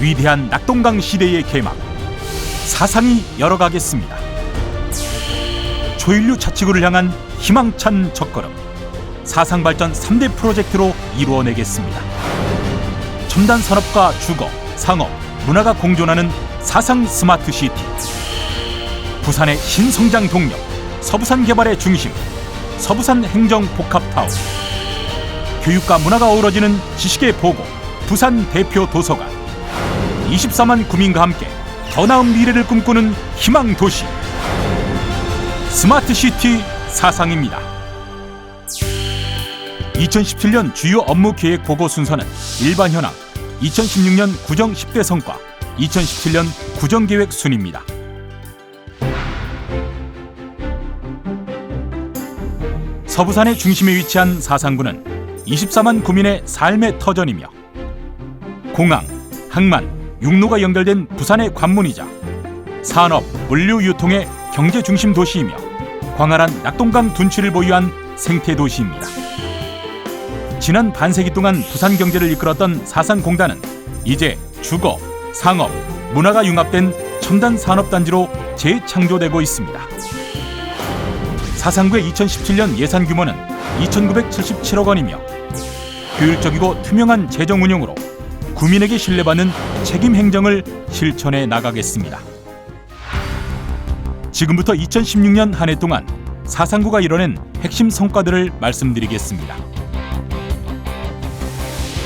위대한 낙동강 시대의 개막, 사상이 열어가겠습니다. 초인류 차치구를 향한 희망찬 첫걸음, 사상발전 3대 프로젝트로 이루어내겠습니다. 첨단 산업과 주거, 상업, 문화가 공존하는 사상 스마트 시티. 부산의 신성장 동력, 서부산 개발의 중심, 서부산 행정 복합타운. 교육과 문화가 어우러지는 지식의 보고, 부산 대표 도서관. 24만 구민과 함께 더 나은 미래를 꿈꾸는 희망 도시. 스마트 시티 사상입니다. 2017년 주요 업무 계획 보고 순서는 일반 현황, 2016년 구정 10대 성과, 2017년 구정 계획 순입니다. 서부산의 중심에 위치한 사상구는 24만 구민의 삶의 터전이며 공항, 항만, 육로가 연결된 부산의 관문이자 산업, 물류 유통의 경제 중심 도시이며 광활한 낙동강 둔치를 보유한 생태 도시입니다. 지난 반세기 동안 부산 경제를 이끌었던 사상공단은 이제 주거, 상업, 문화가 융합된 첨단 산업단지로 재창조되고 있습니다. 사상구의 2017년 예산 규모는 2,977억 원이며 효율적이고 투명한 재정 운영으로 구민에게 신뢰받는 책임 행정을 실천해 나가겠습니다. 지금부터 2016년 한 해 동안 사상구가 이뤄낸 핵심 성과들을 말씀드리겠습니다.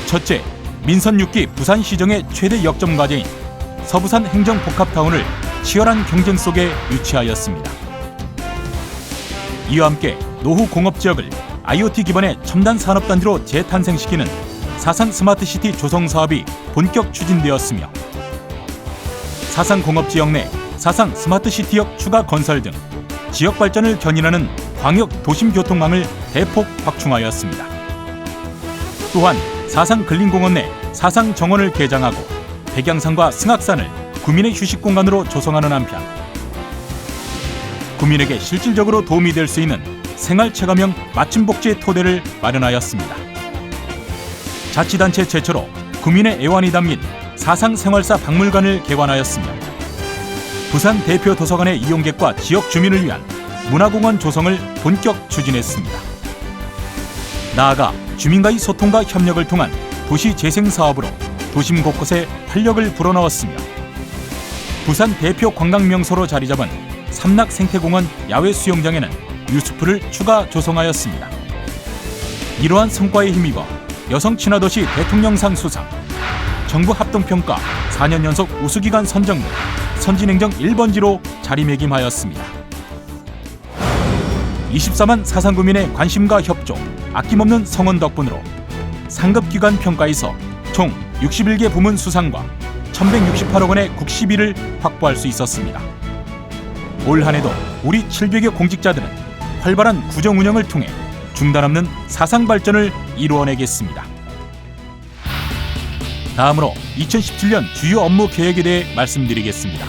첫째, 민선 6기 부산시정의 최대 역점 과제인 서부산 행정복합타운을 치열한 경쟁 속에 유치하였습니다. 이와 함께 노후 공업지역을 IoT 기반의 첨단 산업단지로 재탄생시키는 사상 스마트시티 조성 사업이 본격 추진되었으며 사상공업지역 내 사상 스마트시티역 추가 건설 등 지역 발전을 견인하는 광역 도심교통망을 대폭 확충하였습니다. 또한 사상 근린공원 내 사상 정원을 개장하고 백양산과 승악산을 구민의 휴식 공간으로 조성하는 한편 구민에게 실질적으로 도움이 될 수 있는 생활체감형 맞춤복지 토대를 마련하였습니다. 자치단체 최초로 구민의 애환이 담긴 사상생활사 박물관을 개관하였으며 부산 대표 도서관의 이용객과 지역 주민을 위한 문화공원 조성을 본격 추진했습니다. 나아가 주민과의 소통과 협력을 통한 도시 재생 사업으로 도심 곳곳에 활력을 불어넣었으며 부산 대표 관광 명소로 자리 잡은 삼락생태공원 야외 수영장에는 유스풀을 추가 조성하였습니다. 이러한 성과에 힘입어 여성 친화도시 대통령상 수상, 정부 합동평가 4년 연속 우수기관 선정 등 선진행정 1번지로 자리매김하였습니다. 24만 사상구민의 관심과 협조, 아낌없는 성원 덕분으로 상급기관 평가에서 총 61개 부문 수상과 1,168억 원의 국시비를 확보할 수 있었습니다. 올 한해도 우리 700여 공직자들은 활발한 구정 운영을 통해 중단 없는 사상 발전을 이루어내겠습니다. 다음으로 2017년 주요 업무 계획에 대해 말씀드리겠습니다.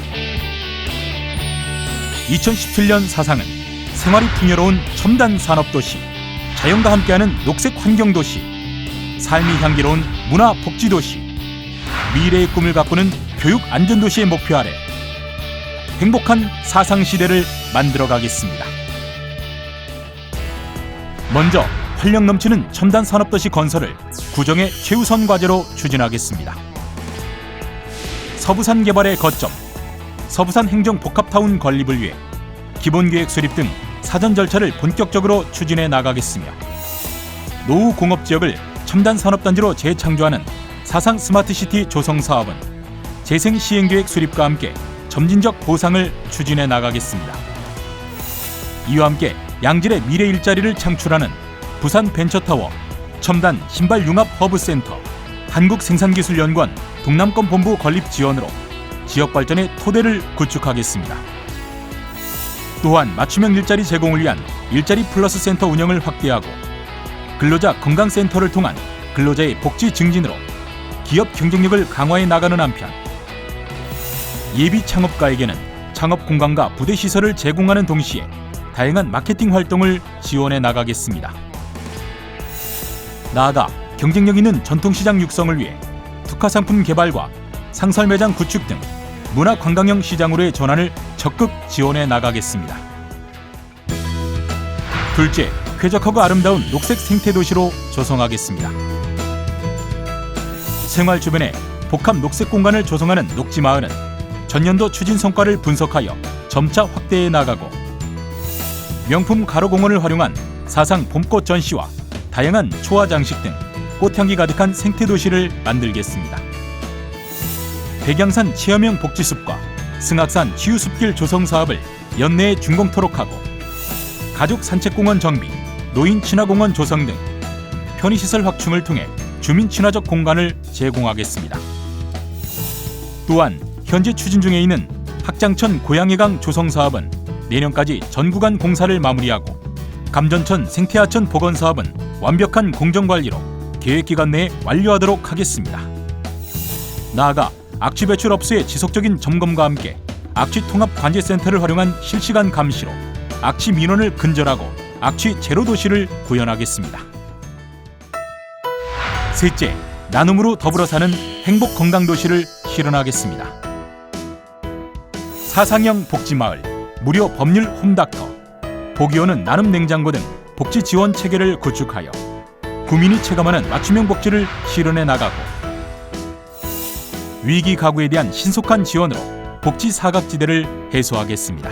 2017년 사상은 생활이 풍요로운 첨단 산업도시, 자연과 함께하는 녹색 환경도시, 삶이 향기로운 문화 복지도시, 미래의 꿈을 가꾸는 교육 안전도시의 목표 아래 행복한 사상시대를 만들어가겠습니다. 먼저 활력 넘치는 첨단 산업도시 건설을 구정의 최우선 과제로 추진하겠습니다. 서부산 개발의 거점, 서부산 행정복합타운 건립을 위해 기본계획 수립 등 사전 절차를 본격적으로 추진해 나가겠으며 노후 공업지역을 첨단 산업단지로 재창조하는 사상 스마트시티 조성 사업은 재생 시행계획 수립과 함께 점진적 보상을 추진해 나가겠습니다. 이와 함께 양질의 미래 일자리를 창출하는 부산 벤처타워, 첨단 신발 융합 허브센터, 한국생산기술연구원 동남권 본부 건립 지원으로 지역 발전의 토대를 구축하겠습니다. 또한 맞춤형 일자리 제공을 위한 일자리 플러스 센터 운영을 확대하고 근로자 건강센터를 통한 근로자의 복지 증진으로 기업 경쟁력을 강화해 나가는 한편 예비 창업가에게는 창업 공간과 부대 시설을 제공하는 동시에 다양한 마케팅 활동을 지원해 나가겠습니다. 나아가 경쟁력 있는 전통시장 육성을 위해 특화상품 개발과 상설매장 구축 등 문화관광형 시장으로의 전환을 적극 지원해 나가겠습니다. 둘째, 쾌적하고 아름다운 녹색 생태도시로 조성하겠습니다. 생활 주변에 복합 녹색 공간을 조성하는 녹지마을은 전년도 추진 성과를 분석하여 점차 확대해 나가고 명품 가로공원을 활용한 사상 봄꽃 전시와 다양한 초화 장식 등 꽃향기 가득한 생태도시를 만들겠습니다. 백양산 체험형 복지숲과 승악산 치유숲길 조성 사업을 연내에 준공토록 하고 가족 산책공원 정비, 노인 친화공원 조성 등 편의시설 확충을 통해 주민 친화적 공간을 제공하겠습니다. 또한 현재 추진 중에 있는 학장천 고양이강 조성 사업은 내년까지 전 구간 공사를 마무리하고 감전천 생태하천 복원 사업은 완벽한 공정관리로 계획기간 내에 완료하도록 하겠습니다. 나아가 악취 배출 업소의 지속적인 점검과 함께 악취 통합 관제센터를 활용한 실시간 감시로 악취 민원을 근절하고 악취 제로 도시를 구현하겠습니다. 셋째, 나눔으로 더불어 사는 행복 건강 도시를 실현하겠습니다. 사상형 복지마을, 무료 법률 홈닥터, 복이오는 나눔 냉장고 등 복지 지원 체계를 구축하여 구민이 체감하는 맞춤형 복지를 실현해 나가고 위기 가구에 대한 신속한 지원으로 복지 사각지대를 해소하겠습니다.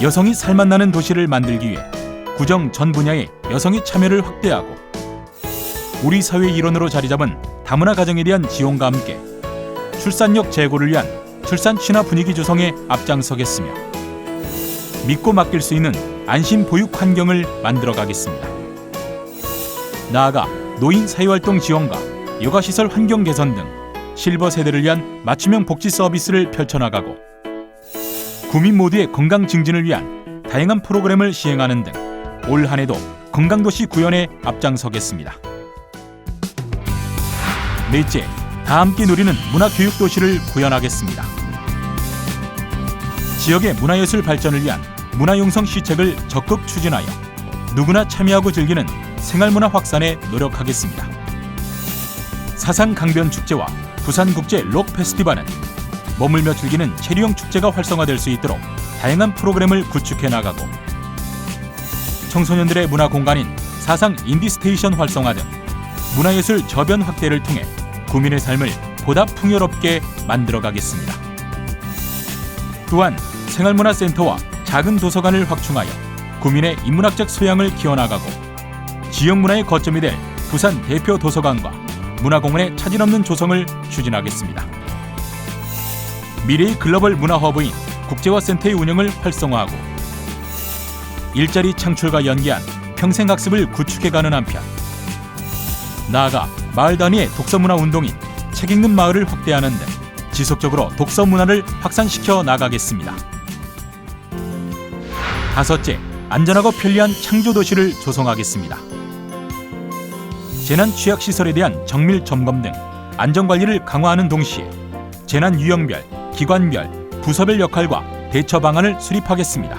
여성이 살맛나는 도시를 만들기 위해 구정 전 분야의 여성의 참여를 확대하고 우리 사회의 일원으로 자리잡은 다문화 가정에 대한 지원과 함께 출산력 제고를 위한 출산 친화 분위기 조성에 앞장서겠으며 믿고 맡길 수 있는 안심 보육 환경을 만들어가겠습니다. 나아가 노인 사회활동 지원과 여가시설 환경 개선 등 실버 세대를 위한 맞춤형 복지 서비스를 펼쳐나가고 구민 모두의 건강 증진을 위한 다양한 프로그램을 시행하는 등 올 한해도 건강도시 구현에 앞장서겠습니다. 넷째, 다 함께 누리는 문화교육도시를 구현하겠습니다. 지역의 문화예술 발전을 위한 문화융성 시책을 적극 추진하여 누구나 참여하고 즐기는 생활문화 확산에 노력하겠습니다. 사상강변축제와 부산국제 록페스티벌은 머물며 즐기는 체류형 축제가 활성화될 수 있도록 다양한 프로그램을 구축해 나가고 청소년들의 문화 공간인 사상 인디스테이션 활성화 등 문화예술 저변 확대를 통해 구민의 삶을 보다 풍요롭게 만들어가겠습니다. 또한 생활문화센터와 작은 도서관을 확충하여 구민의 인문학적 소양을 키워나가고 지역문화의 거점이 될 부산 대표 도서관과 문화공원의 차질 없는 조성을 추진하겠습니다. 미래의 글로벌 문화허브인 국제화센터의 운영을 활성화하고 일자리 창출과 연계한 평생학습을 구축해가는 한편 나아가 마을 단위의 독서문화 운동인 책 읽는 마을을 확대하는 등 지속적으로 독서 문화를 확산시켜 나가겠습니다. 다섯째, 안전하고 편리한 창조도시를 조성하겠습니다. 재난 취약시설에 대한 정밀 점검 등 안전관리를 강화하는 동시에 재난 유형별, 기관별, 부서별 역할과 대처 방안을 수립하겠습니다.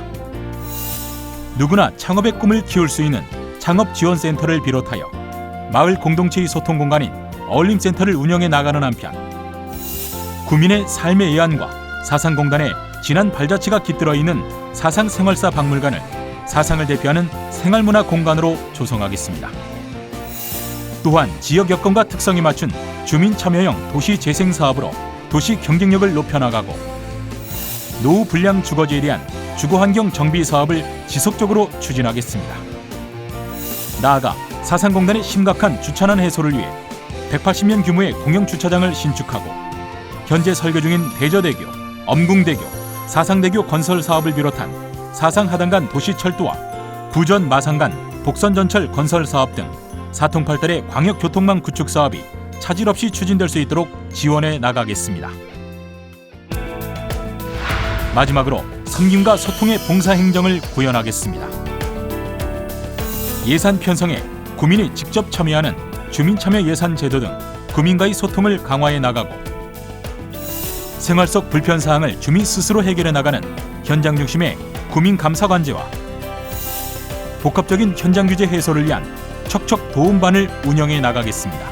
누구나 창업의 꿈을 키울 수 있는 창업지원센터를 비롯하여 마을 공동체의 소통 공간인 어울림센터를 운영해 나가는 한편 구민의 삶의 애환과 사상공단의 진한 발자취가 깃들어 있는 사상생활사 박물관을 사상을 대표하는 생활문화 공간으로 조성하겠습니다. 또한 지역 여건과 특성에 맞춘 주민 참여형 도시 재생 사업으로 도시 경쟁력을 높여나가고 노후 불량 주거지에 대한 주거환경 정비 사업을 지속적으로 추진하겠습니다. 나아가 사상공단의 심각한 주차난 해소를 위해 180년 규모의 공영주차장을 신축하고 현재 설계 중인 대저대교, 엄궁대교, 사상대교 건설 사업을 비롯한 사상하단 간 도시철도와 부전 마산 간 복선전철 건설 사업 등 사통팔달의 광역교통망 구축 사업이 차질 없이 추진될 수 있도록 지원해 나가겠습니다. 마지막으로 섬김과 소통의 봉사행정을 구현하겠습니다. 예산 편성에 구민이 직접 참여하는 주민참여 예산 제도 등 구민과의 소통을 강화해 나가고 생활 속 불편사항을 주민 스스로 해결해 나가는 현장 중심의 구민감사관제와 복합적인 현장 규제 해소를 위한 척척 도움반을 운영해 나가겠습니다.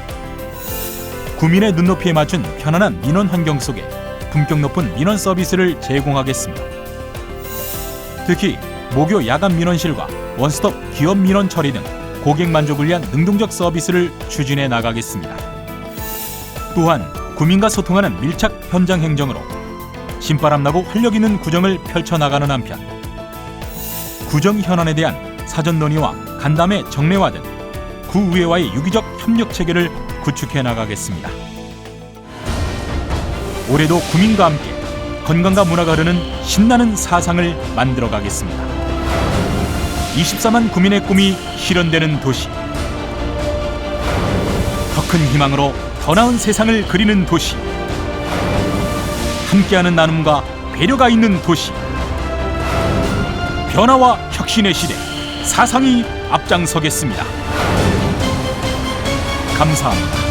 구민의 눈높이에 맞춘 편안한 민원 환경 속에 품격 높은 민원 서비스를 제공하겠습니다. 특히 모교 야간 민원실과 원스톱 기업 민원 처리 등 고객 만족을 위한 능동적 서비스를 추진해 나가겠습니다. 또한 구민과 소통하는 밀착 현장 행정으로 신바람나고 활력 있는 구정을 펼쳐나가는 한편 구정 현안에 대한 사전 논의와 간담회 정례화 등 구의회와의 유기적 협력 체계를 구축해 나가겠습니다. 올해도 구민과 함께 건강과 문화가 흐르는 신나는 사상을 만들어 가겠습니다. 24만 구민의 꿈이 실현되는 도시, 더 큰 희망으로 더 나은 세상을 그리는 도시, 함께하는 나눔과 배려가 있는 도시, 변화와 혁신의 시대, 사상이 앞장서겠습니다. 감사합니다.